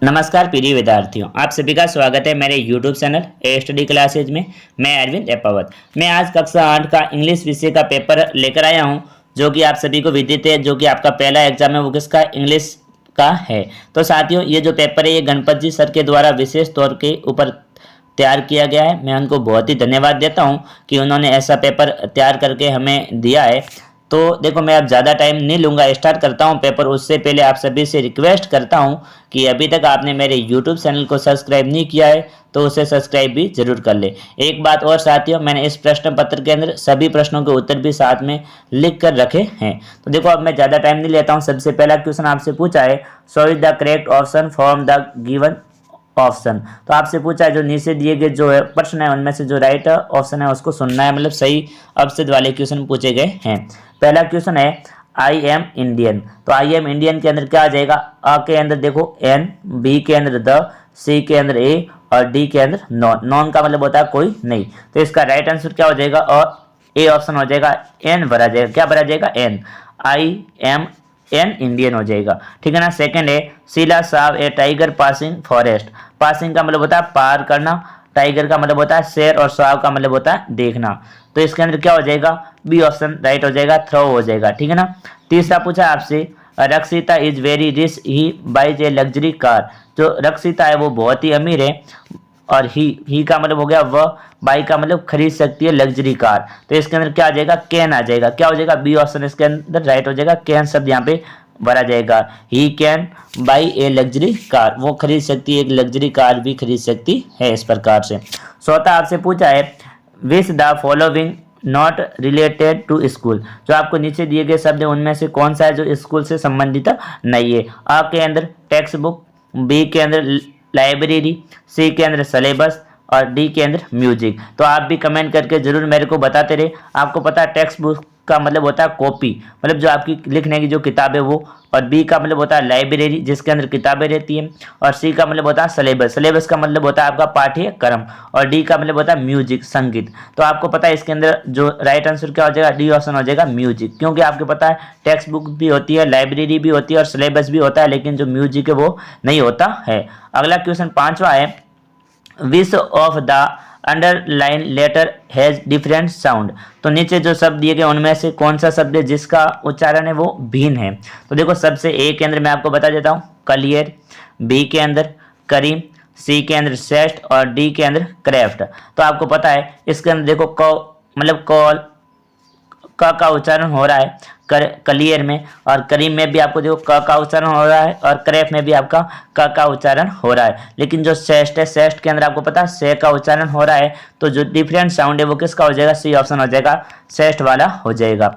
नमस्कार प्रिय विद्यार्थियों, आप सभी का स्वागत है मेरे YouTube चैनल ए स्टडी क्लासेज में। मैं अरविंद एपावत। मैं आज कक्षा 8 का इंग्लिश विषय का पेपर लेकर आया हूं, जो कि आप सभी को विदित है, जो कि आपका पहला एग्जाम है वो किसका, इंग्लिश का है। तो साथियों, ये जो पेपर है ये गणपत जी सर के द्वारा विशेष तौर के ऊपर तैयार किया गया है। मैं उनको बहुत ही धन्यवाद देता हूँ कि उन्होंने ऐसा पेपर तैयार करके हमें दिया है। तो देखो, मैं अब ज़्यादा टाइम नहीं लूँगा, स्टार्ट करता हूँ पेपर। उससे पहले आप सभी से रिक्वेस्ट करता हूँ कि अभी तक आपने मेरे YouTube चैनल को सब्सक्राइब नहीं किया है तो उसे सब्सक्राइब भी जरूर कर ले। एक बात और साथियों, मैंने इस प्रश्न पत्र के अंदर सभी प्रश्नों के उत्तर भी साथ में लिख कर रखे हैं। तो देखो, अब मैं ज़्यादा टाइम नहीं लेता हूँ। सबसे पहला क्वेश्चन आपसे पूछा है, so is the correct option from the given option. तो आपसे पूछा है जो नीचे दिए गए जो है प्रश्न है उनमें से जो राइट ऑप्शन है उसको सुनना है, मतलब सही अक्षर वाले क्वेश्चन पूछे गए हैं। पहला क्वेश्चन है, आई एम इंडियन। तो आई एम इंडियन के अंदर क्या आ जाएगा, अ के अंदर देखो एन, बी के अंदर द, सी के अंदर ए और डी के अंदर नॉन। नॉन का मतलब होता है कोई नहीं। तो इसका राइट आंसर क्या हो जाएगा, और ए ऑप्शन हो जाएगा, एन भरा जाएगा। क्या भरा जाएगा, an. I am an Indian हो जाएगा, ठीक है ना। सेकंड है, Sheela saw a tiger passing forest. Passing का मतलब होता है पार करना, टाइगर का मतलब होता है शेर और साव का मतलब होता है देखना। तो इसके अंदर क्या हो जाएगा, बी ऑप्शन राइट हो जाएगा, थ्रो हो जाएगा, ठीक है ना। तीसरा पूछा आपसे, Rakshita is very rich he buys a luxury car. जो रक्षिता है वो बहुत ही अमीर है, और ही का मतलब हो गया वह, बाई का मतलब खरीद सकती है लग्जरी कार। तो इसके अंदर क्या आ जाएगा, कैन आ जाएगा। क्या हो जाएगा, बी ऑप्शन इसके अंदर राइट हो जाएगा, कैन शब्द यहाँ पे भरा जाएगा। He can buy A luxury car, वो खरीद सकती है, एक लग्जरी कार भी खरीद सकती है, इस प्रकार से। चौथा आपसे पूछा है, which the following not related to school. जो आपको नीचे दिए गए शब्द है उनमें से कौन सा है जो स्कूल से संबंधित नहीं है। आ के अंदर टेक्स्ट बुक, बी के अंदर लाइब्रेरी, सी के अंदर सिलेबस और डी के अंदर म्यूजिक। तो आप भी कमेंट करके जरूर मेरे को बताते रहे। आपको पता है टेक्स्ट बुक का मतलब होता है कॉपी, मतलब जो आपकी लिखने की जो किताब है वो, और बी का मतलब होता है लाइब्रेरी जिसके अंदर किताबें रहती हैं, और सी का मतलब होता है सिलेबस। सिलेबस का मतलब होता है आपका पाठ्यक्रम, और डी का मतलब होता है म्यूजिक, संगीत। तो आपको पता है इसके अंदर जो राइट आंसर क्या हो जाएगा, डी ऑप्शन हो जाएगा म्यूजिक। क्योंकि आपको पता है टेक्स्ट बुक भी होती है, लाइब्रेरी भी होती है और सिलेबस भी होता है, लेकिन जो म्यूजिक है वो नहीं होता है। अगला क्वेश्चन पांचवा है, which of the underline letter has different sound. तो नीचे जो शब्द दिए गए उनमें से कौन सा शब्द है जिसका उच्चारण है वो भिन्न है। तो देखो, सबसे ए के अंदर मैं आपको बता देता हूँ, क्लियर, बी के अंदर करीम, सी के अंदर श्रेष्ठ और डी के अंदर क्राफ्ट। तो आपको पता है इसके अंदर देखो, क मतलब कॉल का उच्चारण हो रहा है क्लियर में, और करीम में भी आपको देखो का उच्चारण हो रहा है, और क्रेफ में भी आपका का उच्चारण हो रहा है। लेकिन जो श्रेष्ठ है, श्रेष्ठ के अंदर आपको पता है से का उच्चारण हो रहा है। तो जो डिफरेंट साउंड है वो किसका हो जाएगा, सी ऑप्शन हो जाएगा, श्रेष्ठ वाला हो जाएगा।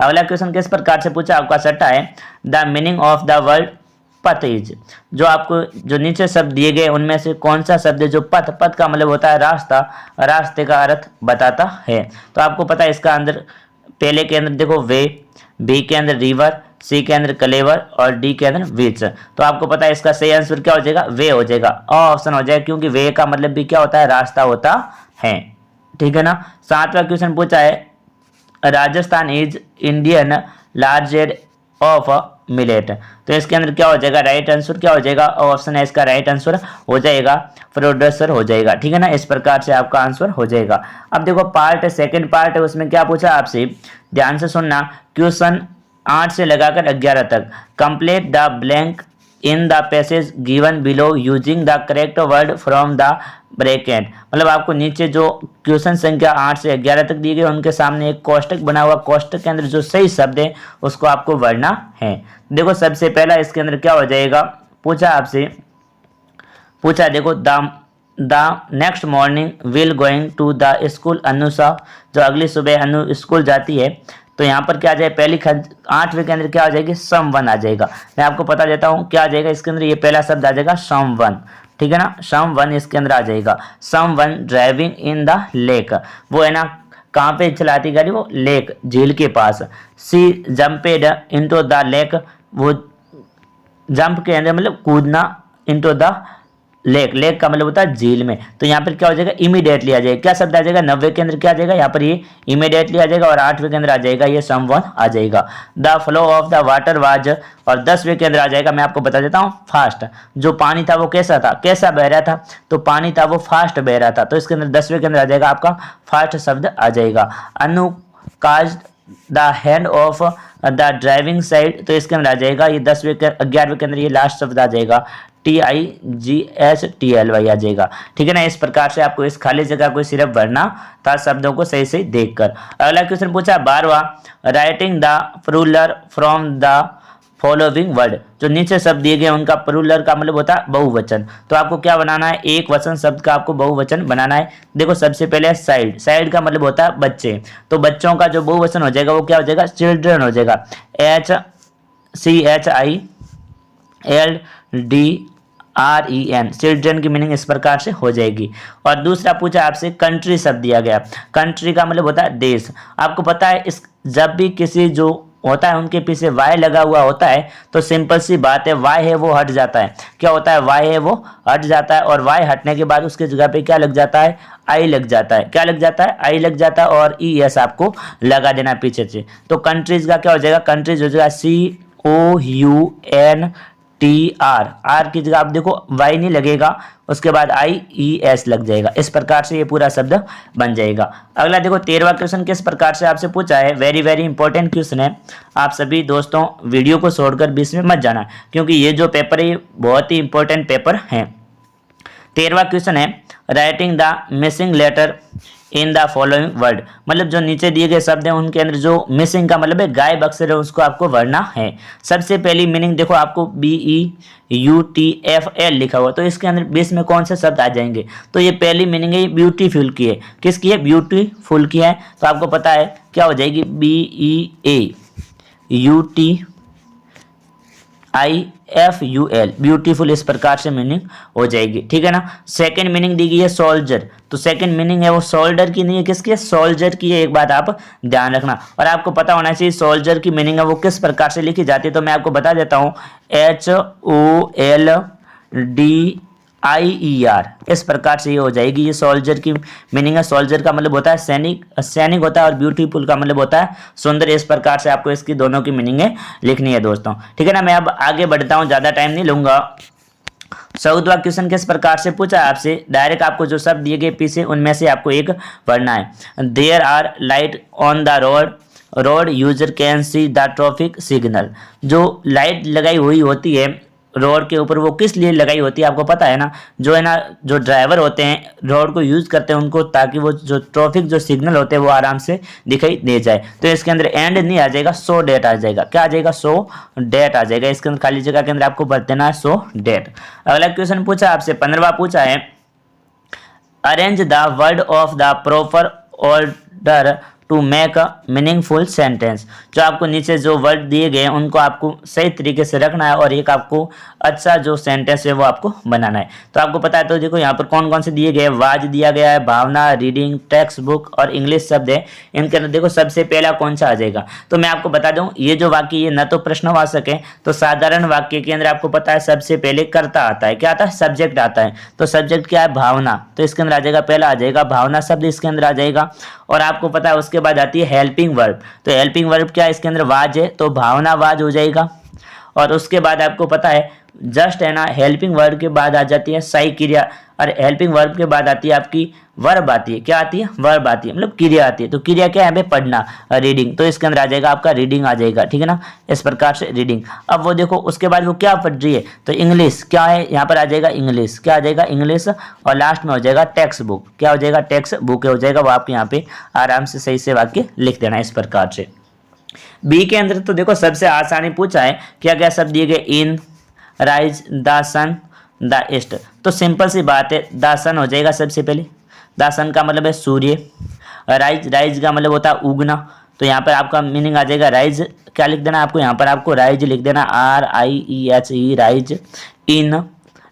अगला क्वेश्चन किस प्रकार से पूछा, आपका छठा है, the meaning of the word पथ इज। जो आपको जो नीचे शब्द दिए गए उनमें से कौन सा शब्द है जो पथ, पथ का मतलब होता है रास्ता, रास्ते का अर्थ बताता है। तो आपको पता है इसका अंदर पहले के अंदर देखो वे, बी के अंदर रिवर, सी के अंदर कलेवर और डी के अंदर विच। तो आपको पता है इसका सही आंसर क्या हो जाएगा, वे हो जाएगा, ऑप्शन हो जाएगा, क्योंकि वे का मतलब भी क्या होता है, रास्ता होता है, ठीक है ना। सातवां क्वेश्चन पूछा है, Rajasthan is Indian largest of millet. तो इसके अंदर क्या हो जाएगा, राइट आंसर क्या हो जाएगा, ऑप्शन है इसका राइट आंसर हो जाएगा, प्रोड्यूसर हो जाएगा, ठीक है ना। इस प्रकार से आपका आंसर हो जाएगा। अब देखो पार्ट है, सेकंड पार्ट है, उसमें क्या पूछा आपसे, ध्यान से सुनना। क्वेश्चन 8 से लगाकर 11 तक, complete the blank in the passage given below using the correct word from the bracket. मतलब आपको नीचे जो क्वेश्चन संख्या 8 से 11 तक दिए गए उनके सामने एक कोष्टक बना हुआ, कोष्टक के अंदर जो सही शब्द है उसको आपको भरना है। देखो सबसे पहला इसके अंदर क्या हो जाएगा, पूछा आपसे, पूछा देखो, the next morning will going to the school Anusha. जो अगली सुबह अनु स्कूल जाती है, तो यहाँ पर क्या आ जाए, पहली 8वें के अंदर क्या आ जाएगी, समवन आ जाएगा। मैं आपको बता देता हूँ क्या आ जाएगा इसके अंदर, ये पहला शब्द आ जाएगा समवन, ठीक है ना। समवन इसके अंदर आ जाएगा, someone driving in the lake. वो है ना कहाँ पे चलाती गाड़ी, वो लेक, झील के पास। सी जंपेड इनटू द लेक, वो जंप के अंदर मतलब कूदना, इनटू द लेक, लेक का मतलब होता है झील में, तो यहाँ पर क्या हो जाएगा इमीडिएटली आ जाएगा, क्या शब्द आ जाएगा 90वें के अंदर क्या आ जाएगा यहाँ पर ये इमीडिएटली आ जाएगा, और 8वें के अंदर आ जाएगा ये समवन आ जाएगा। The flow of the water was, और 10वें के अंदर आ जाएगा, मैं आपको बता देता हूँ फास्ट, जो पानी था वो कैसा था, कैसा बह रहा था, तो पानी था वो फास्ट बह रहा था, तो इसके अंदर 10वें के अंदर आ जाएगा आपका फास्ट शब्द आ जाएगा। अनु cause the hand of the driving side, तो इसके अंदर आ जाएगा ये 11वें के अंदर ये लास्ट शब्द आ जाएगा TIGHTLY आ जाएगा। ठीक है ना, इस प्रकार से आपको इस खाली जगह को सिर्फ भरना था शब्दों को सही सही देखकर। अगला क्वेश्चन पूछा 12वां, writing the plural from the following word, जो नीचे शब्द दिए गए उनका प्लूरल का मतलब होता है बहुवचन, तो आपको क्या बनाना है, एक वचन शब्द का आपको बहुवचन बनाना है। देखो सबसे पहले साइड, साइड का मतलब होता है बच्चे, तो बच्चों का जो बहुवचन हो जाएगा वो क्या हो जाएगा, चिल्ड्रन हो जाएगा, CHILDREN, चिल्ड्रन की मीनिंग इस प्रकार से हो जाएगी। और दूसरा पूछा आपसे कंट्री शब्द दिया गया, कंट्री का मतलब होता है देश। आपको पता है इस जब भी किसी जो होता है उनके पीछे वाई लगा हुआ होता है तो सिंपल सी बात है वाई है वो हट जाता है, क्या होता है वाई है वो हट जाता है, और वाई हटने के बाद उसके जगह पे क्या लग जाता है, आई लग जाता है, क्या लग जाता है, आई लग जाता है, और ES आपको लगा देना पीछे से, तो कंट्रीज का क्या हो जाएगा, कंट्रीज हो जाएगा COUNTR, आर की जगह आप देखो वाई नहीं लगेगा, उसके बाद IES लग जाएगा, इस प्रकार से ये पूरा शब्द बन जाएगा। अगला देखो 13वां क्वेश्चन किस प्रकार से आपसे पूछा है, वेरी वेरी इंपॉर्टेंट क्वेश्चन है, आप सभी दोस्तों वीडियो को छोड़कर बीच में मत जाना, क्योंकि ये जो पेपर है ये बहुत ही इंपॉर्टेंट पेपर है। 13वां क्वेश्चन है, writing the missing letter in the following word, मतलब जो नीचे दिए गए शब्द हैं उनके अंदर जो मिसिंग का मतलब है गायब अक्षर है उसको आपको भरना है। सबसे पहली मीनिंग देखो आपको BEUTFL लिखा हुआ, तो इसके अंदर बीच में कौन से शब्द आ जाएंगे, तो ये पहली मीनिंग है ब्यूटीफुल की है, किसकी है, ब्यूटीफुल की है, तो आपको पता है क्या हो जाएगी BEAUTIFUL, ब्यूटीफुल, इस प्रकार से मीनिंग हो जाएगी। ठीक है ना, सेकंड मीनिंग दी गई है सोल्जर, तो सेकंड मीनिंग है वो सोल्डर की नहीं है, किसकी है, सोल्जर की है, एक बात आप ध्यान रखना, और आपको पता होना चाहिए सोल्जर की मीनिंग है वो किस प्रकार से लिखी जाती है, तो मैं आपको बता देता हूँ HOLDIER, इस प्रकार से ये हो जाएगी, ये सोल्जर की मीनिंग है। सोल्जर का मतलब होता है सैनिक, सैनिक होता है, और ब्यूटीफुल का मतलब होता है सुंदर, इस प्रकार से आपको इसकी दोनों की मीनिंग लिखनी है दोस्तों। ठीक है ना, मैं अब आगे बढ़ता हूँ, ज्यादा टाइम नहीं लूंगा। 14वां क्वेश्चन किस प्रकार से पूछा है आपसे, डायरेक्ट आपको जो शब्द दिए गए पीछे उनमें से आपको एक पढ़ना है। There are light on the road user can see the traffic signal, जो लाइट लगाई हुई होती है रोड के ऊपर वो किस लिए लगाई होती है, आपको पता है ना, जो है ना जो ड्राइवर होते हैं रोड को यूज करते हैं उनको, ताकि वो जो ट्रैफिक जो सिग्नल होते हैं वो आराम से दिखाई दे जाए, तो इसके अंदर एंड नहीं आ जाएगा, सो डेट आ जाएगा, क्या आ जाएगा, सो डेट आ जाएगा, इसके अंदर खाली जगह के अंदर आपको भर देना है सो डेट। अगला क्वेश्चन पूछा आपसे 15वां पूछा है, arrange the word of the proper order to make a meaningful sentence, जो आपको नीचे जो वर्ड दिए गए हैं उनको आपको सही तरीके से रखना है और एक आपको अच्छा जो सेंटेंस है वो आपको बनाना है। तो आपको पता है, तो देखो यहाँ पर कौन कौन से दिए गए हैं, वाज दिया गया है, भावना, रीडिंग, टेक्स्ट बुक और इंग्लिश शब्द है। इनके अंदर देखो सबसे पहला कौन सा आ जाएगा, तो मैं आपको बता दूं ये जो वाक्य ये न तो प्रश्नवाचक है, तो साधारण वाक्य के अंदर आपको पता है सबसे पहले कर्ता आता है, क्या आता है, सब्जेक्ट आता है, तो सब्जेक्ट क्या है, भावना, तो इसके अंदर आ जाएगा पहला आ जाएगा भावना शब्द इसके अंदर आ जाएगा। और आपको पता है उसके बाद आती है हेल्पिंग वर्ब, तो हेल्पिंग वर्ब क्या है, इसके अंदर वाज है, तो भावना वाज हो जाएगा। और उसके बाद आपको पता है जस्ट है ना, हेल्पिंग वर्ब के बाद आ जाती है सही क्रिया, और हेल्पिंग वर्ब के बाद आती है आपकी वर्ब आती है, क्या आती है, वर्ब आती है, मतलब क्रिया आती है, तो क्रिया क्या है, पढ़ना, रीडिंग, तो इसके अंदर आ जाएगा आपका रीडिंग आ जाएगा। ठीक है ना, इस प्रकार से रीडिंग। अब वो देखो उसके बाद वो क्या पढ़ रही है, तो इंग्लिश क्या है, यहाँ पर आ जाएगा इंग्लिश, क्या आ जाएगा, इंग्लिश, और लास्ट में हो जाएगा टेक्स्ट बुक, क्या हो जाएगा, टेक्स्ट बुक हो जाएगा। वो आप यहाँ पे आराम से सही से वाक्य लिख देना इस प्रकार से। बी के अंदर तो देखो सबसे आसानी पूछा है, क्या क्या शब्द दिए गए, in, rise, the sun, the east, तो सिंपल सी बात है, द सन हो जाएगा सबसे पहले, द सन का मतलब है सूर्य, राइज, राइज का मतलब होता है उगना, तो यहाँ पर आपका मीनिंग आ जाएगा राइज, क्या लिख देना आपको, यहाँ पर आपको राइज लिख देना, RIEHE, rise, in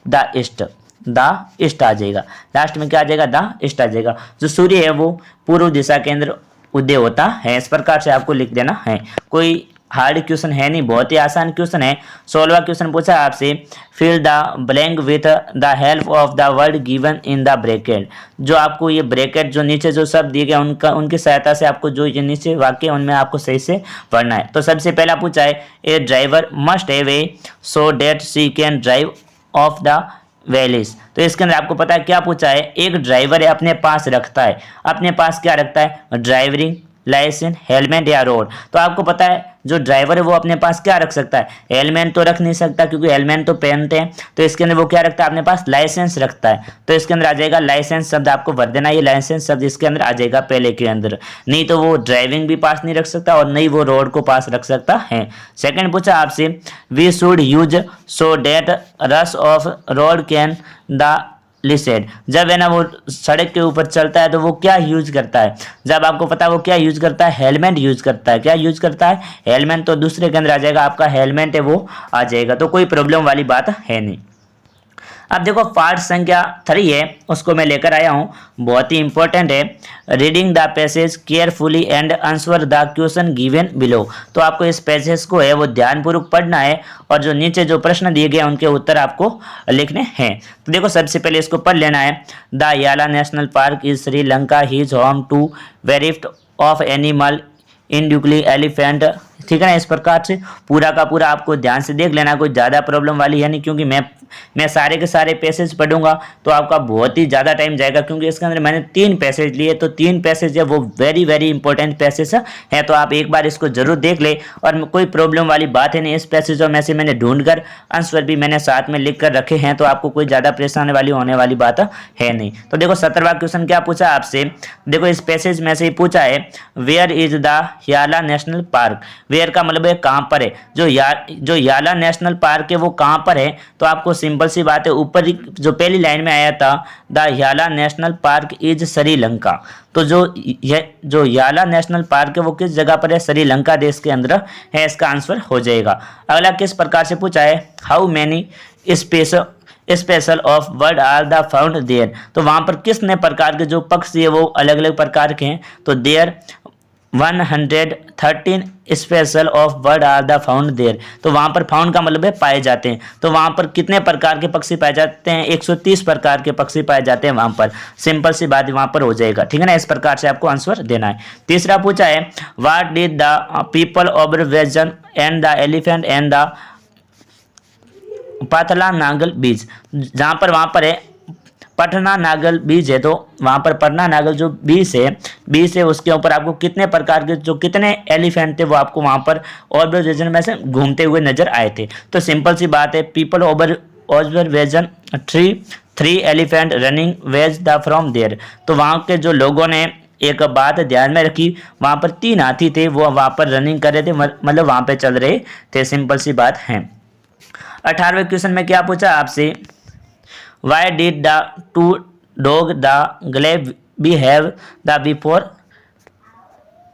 the east, the east आ जाएगा, लास्ट में क्या आ जाएगा, द ईस्ट आ जाएगा। जो सूर्य है वो पूर्व दिशा के अंदर उदय होता है, इस प्रकार से आपको लिख देना है। कोई हार्ड क्वेश्चन है नहीं, बहुत ही आसान क्वेश्चन है। 16वां क्वेश्चन पूछा आपसे, fill the blank with the help of the word given in the bracket. जो आपको ये ब्रैकेट जो नीचे जो शब्द दिए गए उनकी सहायता से आपको जो ये नीचे वाक्य उनमें आपको सही से पढ़ना है। तो सबसे पहला पूछा है, a driver must have a so that she can drive of the valleys. तो इसके अंदर आपको पता है क्या पूछा है, एक ड्राइवर है अपने पास रखता है, अपने पास क्या रखता है, ड्राइविंग लाइसेंस, हेलमेट या रोड। तो आपको पता है जो ड्राइवर है वो अपने पास क्या रख सकता है, हेलमेट तो रख नहीं सकता क्योंकि हेलमेट तो पहनते हैं। तो इसके अंदर वो क्या रखता है, अपने पास लाइसेंस रखता है। तो इसके अंदर आ जाएगा लाइसेंस शब्द, आपको भर देना ये लाइसेंस शब्द इसके अंदर आ जाएगा पहले के अंदर। नहीं तो वो ड्राइविंग भी पास नहीं रख सकता और नहीं वो रोड को पास रख सकता है। सेकंड पूछा आपसे, we should use so that rush of road can the lessened. जब है ना वो सड़क के ऊपर चलता है तो वो क्या यूज करता है, जब आपको पता है वो क्या यूज करता है, हेलमेट यूज करता है। क्या यूज करता है, हेलमेट। तो दूसरे के अंदर आ जाएगा आपका हेलमेट है वो आ जाएगा, तो कोई प्रॉब्लम वाली बात है नहीं। अब देखो पार्ट संख्या 3 है, उसको मैं लेकर आया हूँ, बहुत ही इंपॉर्टेंट है। Reading the passage carefully and answer the question given below. तो आपको इस पैसेज को है वो ध्यानपूर्वक पढ़ना है और जो नीचे जो प्रश्न दिए गए उनके उत्तर आपको लिखने हैं। तो देखो सबसे पहले इसको पढ़ लेना है। The Yala national park is Sri Lanka his home to variety of animal इंड्यूकली एलिफेंट। ठीक है ना, इस प्रकार से पूरा का पूरा आपको ध्यान से देख लेना, कोई ज़्यादा प्रॉब्लम वाली है नहीं, क्योंकि मैं सारे के सारे पैसेज पढ़ूंगा तो आपका बहुत ही ज़्यादा टाइम जाएगा, क्योंकि इसके अंदर मैंने 3 पैसेज लिए। तो 3 पैसेज है वो वेरी वेरी इंपॉर्टेंट पैसेज है, तो आप एक बार इसको जरूर देख ले। और कोई प्रॉब्लम वाली बात है नहीं, इस पैसेजों में से मैंने ढूंढ कर आंसर भी मैंने साथ में लिख कर रखे हैं, तो आपको कोई ज़्यादा परेशानी वाली होने वाली बात है नहीं। तो देखो 17वां क्वेश्चन क्या पूछा आपसे, देखो इस पैसेज में से ही पूछा है, where is the Yala national park. Where का मतलब है कहाँ पर है, जो याला नेशनल पार्क है वो कहाँ पर है। तो आपको सिंपल सी बात है, ऊपर जो पहली लाइन में आया था, the Yala national park is Sri Lanka. तो जो याला नेशनल पार्क है वो किस जगह पर है, श्रीलंका देश के अंदर है, इसका आंसर हो जाएगा। अगला किस प्रकार से पूछा है, how many special of bird are the found there. तो वहां पर कितने प्रकार के जो पक्षी है वो अलग अलग प्रकार के हैं। तो there 113 special of bird are the found there. तो वहाँ पर फाउंड का मतलब है पाए जाते हैं। तो वहाँ पर कितने प्रकार के पक्षी पाए जाते हैं, 130 प्रकार के पक्षी पाए जाते हैं वहाँ पर। सिंपल सी बात वहाँ पर हो जाएगा, ठीक है ना। इस प्रकार से आपको आंसर देना है। तीसरा पूछा है, what did the people observation and the elephant and the पाथला नागल बीज। जहाँ पर वहाँ पर है पटना नागल बीज है, तो वहाँ पर पटना नागल जो बीज है उसके ऊपर आपको कितने प्रकार के जो कितने एलिफेंट थे वो आपको वहाँ पर ऑब्जर्वेशन में से घूमते हुए नजर आए थे। तो सिंपल सी बात है, people observation 3 elephant running ways the from there. तो वहाँ के जो लोगों ने एक बात ध्यान में रखी, वहाँ पर 3 हाथी थे वो वहाँ पर रनिंग कर रहे थे, मतलब वहाँ पे चल रहे थे। सिंपल सी बात है। 18वें क्वेश्चन में क्या पूछा आपसे, Why did the 2 dog the glaive behave the before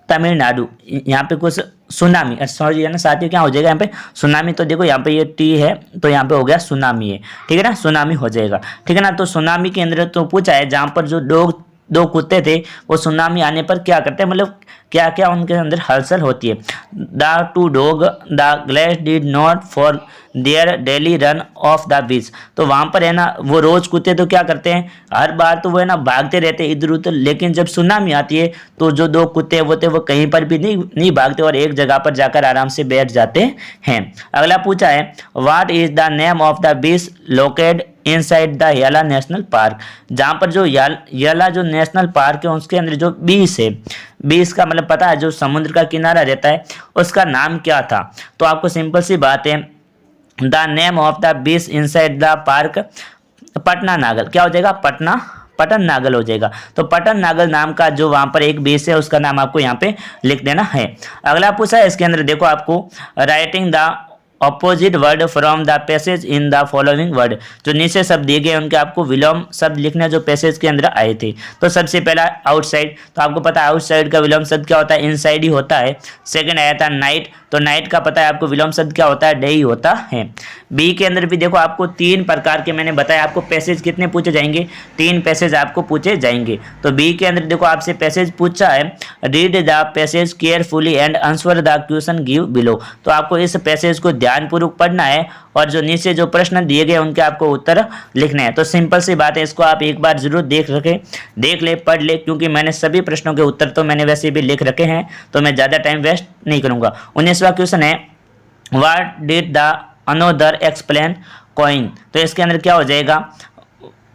Tamil Nadu. यहाँ पे कुछ सुनामी, सॉरी है ना साथियों, क्या हो जाएगा यहाँ पे सुनामी। तो देखो यहाँ पे ये टी है तो यहाँ पे हो गया सुनामी है, ठीक है ना, सुनामी हो जाएगा, ठीक है ना। तो सुनामी के अंदर तो पूछा है जहाँ पर जो दो कुत्ते थे वो सुनामी आने पर क्या करते हैं, मतलब क्या क्या उनके अंदर हलचल होती है। The 2 dog the glace did not for their daily run of the बीच। तो वहाँ पर है ना वो रोज कुत्ते तो क्या करते हैं, हर बार तो वो है ना भागते रहते हैं इधर उधर, लेकिन जब सुनामी आती है तो जो 2 कुत्ते होते हैं वो कहीं पर भी नहीं भागते और एक जगह पर जाकर आराम से बैठ जाते हैं। अगला पूछा है, what is the name of the beach located inside the Yala national park. जहाँ पर जो याला जो नेशनल पार्क है उसके अंदर जो बीच है, बीच का मतलब पता है जो समुद्र का किनारा रहता है उसका नाम क्या था। तो आपको सिंपल सी बात है, the name of the beach inside the park Patna Nagal. क्या हो जाएगा, पटन नागल हो जाएगा। तो पटन नागल नाम का जो वहां पर एक बीच है उसका नाम आपको यहाँ पे लिख देना है। अगला पूछा है इसके अंदर देखो आपको, writing the opposite word from the passage in the following word. जो नीचे शब्द दिए गए उनके आपको विलोम शब्द लिखने जो पैसेज के अंदर आए थे। तो सबसे पहला आउटसाइड, तो आपको पता है आउटसाइड का विलोम शब्द क्या होता है, इनसाइड ही होता है। सेकंड आया था नाइट, तो नाइट का पता है आपको, विलोम शब्द क्या होता है, डे ही होता है। बी के अंदर भी देखो आपको 3 प्रकार के मैंने बताया, आपको पैसेज कितने पूछे जाएंगे, 3 पैसेज आपको पूछे जाएंगे। तो बी के अंदर देखो आपसे पैसेज पूछा है, read the passage carefully and answer the question give below. तो आपको इस पैसेज को ध्यानपूर्वक पढ़ना है और जो नीचे जो प्रश्न दिए गए उनके आपको उत्तर लिखने हैं। तो सिंपल सी बात है, इसको आप एक बार जरूर देख ले, पढ़ ले, क्योंकि मैंने सभी प्रश्नों के उत्तर तो मैंने वैसे भी लिख रखे हैं, तो मैं ज़्यादा टाइम वेस्ट नहीं करूँगा। 19वां क्वेश्चन है, what did the another explain coin. तो इसके अंदर क्या हो जाएगा,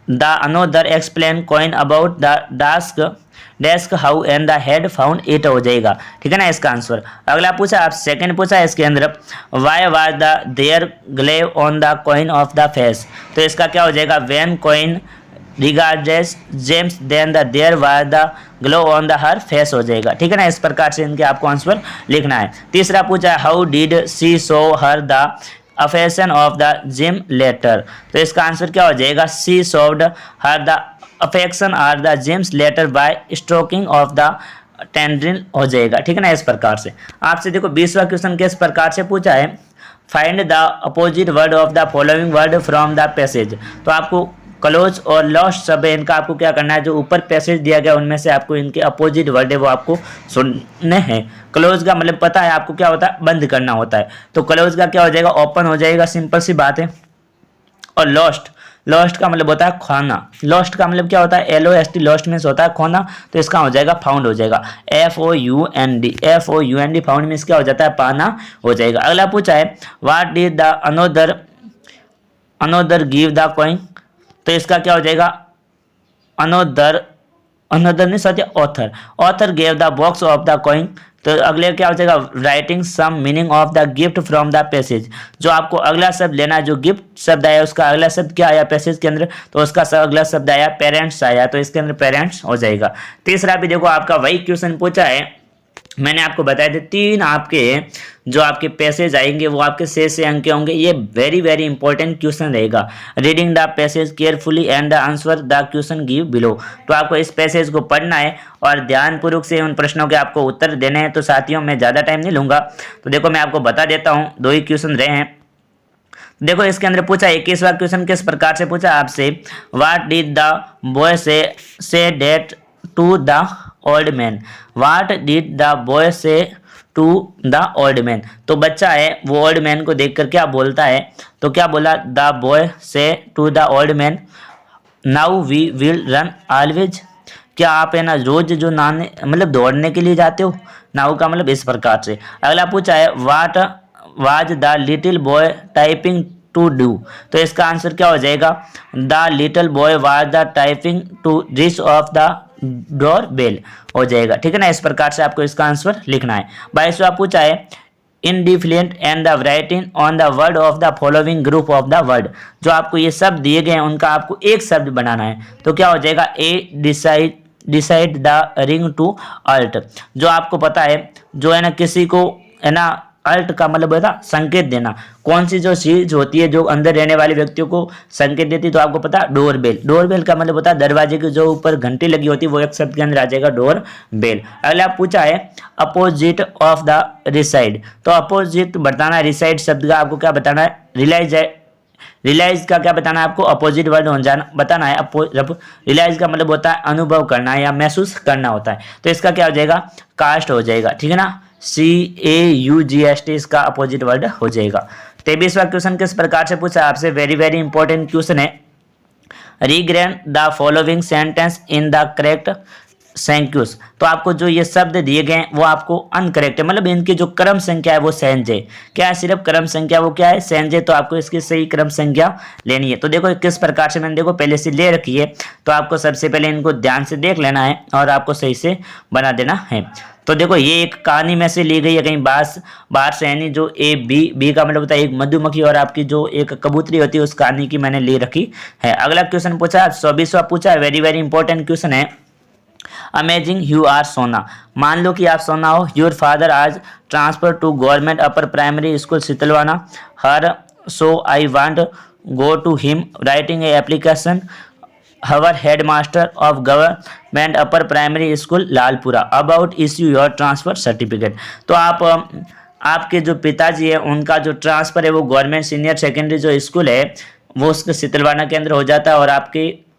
the another explain coin about the desk how and the head found it हो जाएगा, ठीक है ना इसका आंसर। अगला पूछा आप, सेकंड पूछा है इसके अंदर, why was the there glove on the coin of the face. तो इसका क्या हो जाएगा, when coin regardless James then the there was the glow on the her face हो जाएगा, ठीक है ना। इस प्रकार से इनके आपको आंसर लिखना है। तीसरा पूछा है, how did she show her the affection of the Jim letter. तो इसका आंसर क्या हो जाएगा, she showed her the affection are the James letter by stroking of the tendril हो जाएगा, ठीक है ना। इस प्रकार से आपसे देखो 20वां क्वेश्चन किस प्रकार से पूछा है, find the opposite word of the following word from the passage. तो आपको क्लोज और लॉस्ट सब है, इनका आपको क्या करना है, जो ऊपर पैसेज दिया गया उनमें से आपको इनके अपोजिट वर्ड है वो आपको सुनने हैं। क्लोज का मतलब पता है आपको क्या होता है, बंद करना होता है। तो क्लोज का क्या हो जाएगा, ओपन हो जाएगा, सिंपल सी बात है। और लॉस्ट का मतलब होता है खोना। लॉस्ट का मतलब क्या होता है, LOST, लॉस्ट मीन्स होता है खोना, तो इसका हो जाएगा फाउंड हो जाएगा, FOUND फाउंड मीन्स क्या हो जाता है, पाना हो जाएगा। अगला पूछा है, what did the another give the coin. तो इसका क्या हो जाएगा, अनोदर नहीं such, author gave the box of the coin. तो अगले क्या हो जाएगा, writing some meaning of the gift from the passage. जो आपको अगला शब्द लेना है, जो गिफ्ट शब्द आया उसका अगला शब्द क्या आया पैसेज के अंदर, तो उसका अगला शब्द आया पेरेंट्स आया, तो इसके अंदर पेरेंट्स हो जाएगा। तीसरा भी देखो आपका वही क्वेश्चन पूछा है, मैंने आपको बताया था 3 आपके जो आपके पैसेज आएंगे वो आपके 6 अंक के होंगे। ये वेरी वेरी इंपॉर्टेंट क्वेश्चन रहेगा। Reading the passage carefully and answer the question give below. तो आपको इस पैसेज को पढ़ना है और ध्यानपूर्वक से उन प्रश्नों के आपको उत्तर देने हैं। तो साथियों मैं ज़्यादा टाइम नहीं लूँगा, तो देखो मैं आपको बता देता हूँ, 2 ही क्वेश्चन रहे हैं। देखो इसके अंदर पूछा 21वां क्वेश्चन किस प्रकार से पूछा आपसे, what did the boy say that to the old man. What did the boy say to the old man. तो बच्चा है वो ओल्ड मैन को देखकर क्या बोलता है, तो क्या बोला, the boy say to the old man, now we will run always. क्या आप है ना रोज जो नहाने मतलब दौड़ने के लिए जाते हो, नाउ का मतलब इस प्रकार से। अगला पूछा है, what was the little boy typing to do. तो इसका आंसर क्या हो जाएगा, the little boy was the typing to reach of the door bell हो जाएगा, ठीक है ना। इस प्रकार से आपको इसका आंसर लिखना है। 22वां पूछा है, indefinite and the writing on the word of the following group of the word. जो आपको ये शब्द दिए गए हैं उनका आपको एक शब्द बनाना है। तो क्या हो जाएगा, a decide the ring to halt. जो आपको पता है जो है ना किसी को है ना अल्ट का मतलब होता है संकेत देना। कौन सी जो चीज होती है जो अंदर रहने वाले व्यक्तियों को संकेत देती है, तो आपको पता है डोरबेल। डोरबेल का मतलब होता है दरवाजे की जो ऊपर घंटी लगी होती है, वो एक शब्द के अंदर आ जाएगा डोर बेल। अगला पूछा है, अपोजिट ऑफ द रिसाइड। तो अपोजिट बताना है, रिसाइड शब्द का आपको क्या बताना है, रियलाइज का क्या बताना है आपको, अपोजिट वर्ड हो जाना बताना है। रियलाइज का मतलब होता है अनुभव करना या महसूस करना होता है। तो इसका क्या हो जाएगा, कास्ट हो जाएगा, ठीक है ना। CAUGST इसका अपोजिट वर्ड हो जाएगा। 23वां क्वेश्चन किस प्रकार से पूछा आपसे, वेरी वेरी इंपॉर्टेंट क्वेश्चन है, रीग्रेन the following sentence in the correct sequence. तो आपको जो ये शब्द दिए गए हैं वो आपको अनकरेक्ट है, मतलब इनकी जो क्रम संख्या है वो सहज है। क्या है, सिर्फ क्रम संख्या वो क्या है, सहज है। तो आपको इसकी सही क्रम संख्या लेनी है। तो देखो किस प्रकार से मैंने देखो पहले से ले रखी है, तो आपको सबसे पहले इनको ध्यान से देख लेना है और आपको सही से बना देना है। तो देखो ये एक कहानी में से ली गई है, कहीं बाहर से यानी जो बी का मतलब होता है एक मधुमक्खी और आपकी जो एक कबूतरी होती है उस कहानी की मैंने ले रखी है। अगला क्वेश्चन पूछा 24वां पूछा है, वेरी वेरी इंपॉर्टेंट क्वेश्चन है, अमेजिंग यू आर सोना। मान लो कि आप सोना हो, योर फादर आज transfer to government upper primary school Sitalwana, her so I want go to him writing a application, हवर headmaster of government upper primary school Lalpura about issue your transfer certificate. तो आप आपके जो पिताजी है उनका जो ट्रांसफ़र है वो गवर्नमेंट सीनियर सेकेंडरी जो स्कूल है वो उसके सितलवाना के अंदर हो जाता है, और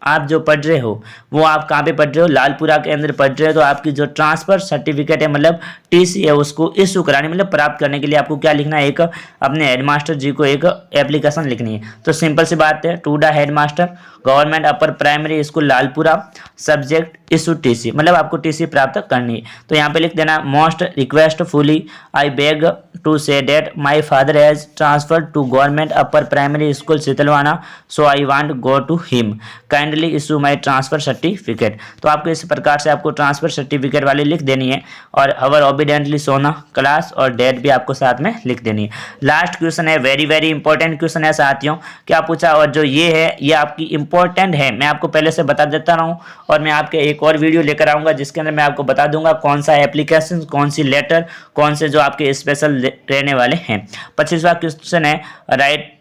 आप जो पढ़ रहे हो वो आप कहाँ पे पढ़ रहे हो, लालपुरा के अंदर पढ़ रहे हो, तो आपकी जो ट्रांसफ़र सर्टिफिकेट है मतलब टीसी है उसको इशू कराने मतलब प्राप्त करने के लिए आपको क्या लिखना है, एक अपने हेडमास्टर जी को एक एप्लीकेशन लिखनी है। तो सिंपल सी बात है, to the headmaster government upper primary school Lalpura subject issue TC, मतलब आपको टीसी प्राप्त करनी है। तो यहाँ पे लिख देना most requestfully I beg to say that my father has transfer to government upper primary school Sitalwana, so I want go to him, kindly issue my transfer certificate. तो आपको इस प्रकार से आपको ट्रांसफर सर्टिफिकेट वाली लिख देनी है, और हवर ओबीडेंटली सोना क्लास और डेट भी आपको साथ में लिख देनी है। लास्ट क्वेश्चन है, वेरी वेरी इंपॉर्टेंट क्वेश्चन है साथियों, क्या पूछा, और जो ये है ये आपकी इंपॉर्टेंट है, मैं आपको पहले से बता देता रहा हूँ, और मैं आपके एक और वीडियो लेकर आऊँगा जिसके अंदर मैं आपको बता दूंगा कौन सा एप्लीकेशन, कौन सी लेटर, कौन से जो आपके स्पेशल रहने वाले हैं। 25वां क्वेश्चन है, राइट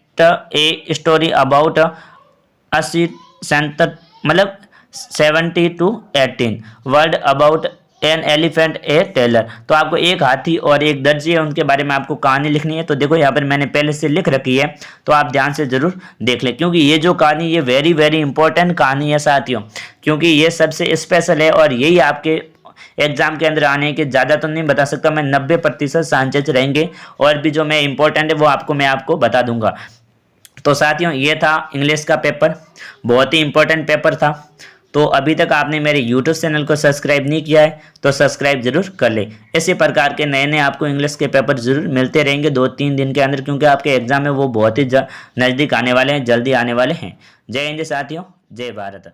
ए स्टोरी अबाउट 80 मतलब 70 to 18 word about an elephant a tailor. तो आपको एक हाथी और एक दर्जी है उनके बारे में आपको कहानी लिखनी है। तो देखो यहाँ पर मैंने पहले से लिख रखी है, तो आप ध्यान से जरूर देख लें, क्योंकि ये जो कहानी ये वेरी वेरी इंपॉर्टेंट कहानी है साथियों, क्योंकि ये सबसे स्पेशल है और यही आपके एग्जाम के अंदर आने के ज़्यादा तो नहीं बता सकता मैं, 90% चांसेस रहेंगे, और भी जो मैं इंपॉर्टेंट है वो मैं आपको बता दूंगा। तो साथियों ये था इंग्लिश का पेपर, बहुत ही इंपॉर्टेंट पेपर था। तो अभी तक आपने मेरे यूट्यूब चैनल को सब्सक्राइब नहीं किया है तो सब्सक्राइब जरूर कर ले। इसी प्रकार के नए नए आपको इंग्लिश के पेपर जरूर मिलते रहेंगे 2-3 दिन के अंदर, क्योंकि आपके एग्जाम है वो बहुत ही नज़दीक आने वाले हैं, जल्दी आने वाले हैं। जय हिंद साथियों, जय भारत।